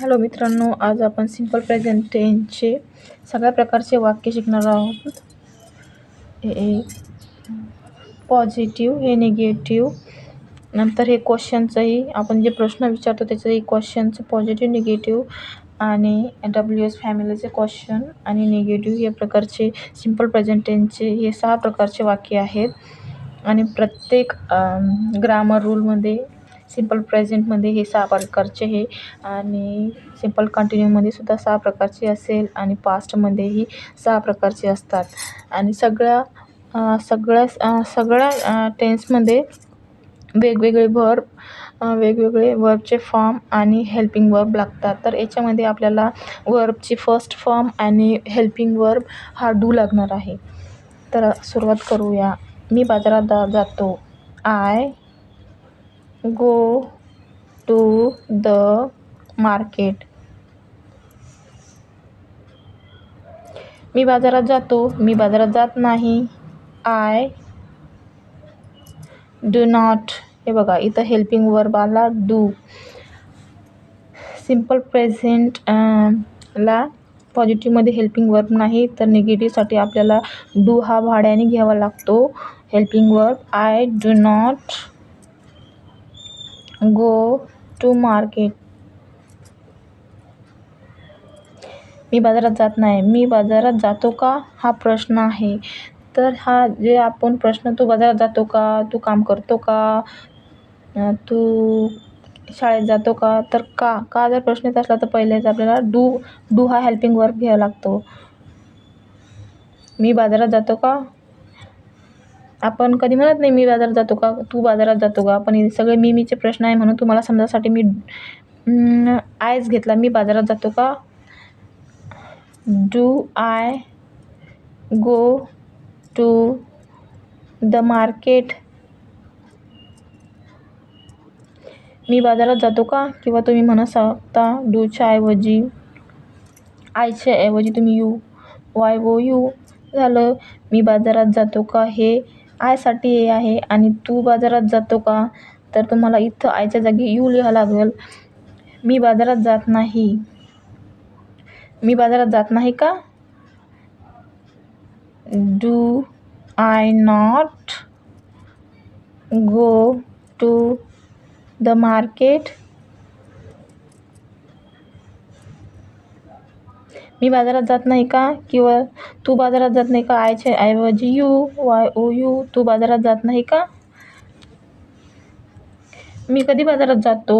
Hello मित्रांनो, आज आपण सिंपल प्रेझेंट टेन्सचे सगळ्या प्रकारचे वाक्य शिकणार आहोत. हे पॉझिटिव्ह, हे निगेटिव्ह, नंतर हे क्वेश्चनचंही आपण जे प्रश्न विचारतो त्याचंही क्वेश्चनचं पॉझिटिव्ह, निगेटिव्ह आणि WH फॅमिलीचे क्वेश्चन आणि निगेटिव्ह हे प्रकारचे सिंपल प्रेझेंट टेन्सचे हे 6 प्रकारचे वाक्य आहेत. आणि प्रत्येक ग्रामर रूलमध्ये सिंपल प्रेझेंटमध्ये हे 6 प्रकारचे हे आणि सिंपल कंटिन्यूमध्ये सुद्धा 6 प्रकारचे असेल आणि पास्टमध्येही 6 प्रकारचे असतात. आणि सगळ्या टेन्समध्ये वेगवेगळे वर्बचे फॉर्म आणि हेल्पिंग वर्ब लागतात. तर याच्यामध्ये आपल्याला वर्बची फर्स्ट फॉर्म आणि हेल्पिंग वर्ब हा डू लागणार आहे. तर सुरुवात करूया. मी बाजारात जातो. I go to the market. मी बाजारात जातो. मी बाजारात जात नाही. I do not. हे बघा, इथं हेल्पिंग वर्ब आला डू. सिंपल प्रेझेंट ला पॉझिटिव्हमध्ये हेल्पिंग वर्ब नाही, तर निगेटिव्हसाठी आपल्याला डू हा भाड्याने घ्यावा लागतो. Helping verb I do not go to market. मी बाजारात जात नाही. मी बाजारात जातो का हा प्रश्न आहे. तर हा जे आपण प्रश्न, तू बाजारात जातो का, तू काम करतो का, तू शाळेत जातो का, तर का जर प्रश्न येत असला तर पहिलेच आपल्याला डू हा हेल्पिंग वर्ब घ्यावा लागतो. मी बाजारात जातो का, आपण कधी म्हणत नाही मी बाजारात जातो का, तू बाजारात जातो का. पण हे सगळे मीचे प्रश्न आहे म्हणून तुम्हाला समजासाठी मी आयच घेतला. मी बाजारात जातो का, do I go to the market. मी बाजारात जातो का, किंवा तुम्ही म्हणू शकता डूच्या ऐवजी, आयच्या ऐवजी तुम्ही यू झालं. मी बाजारात जातो का हे आयसाठी हे आहे आणि तू बाजारात जातो का, तर तुम्हाला इथं आयच्या जागी यू लिहावं लागेल. मी बाजारात जात नाही. मी बाजारात जात नाही का, do I not go to the market. मी बाजारात जात नाही का, किंवा तू बाजारात जात नाही का, आयच्या ऐवजी यू, तू बाजारात जात नाही का. मी कधी बाजारात जातो.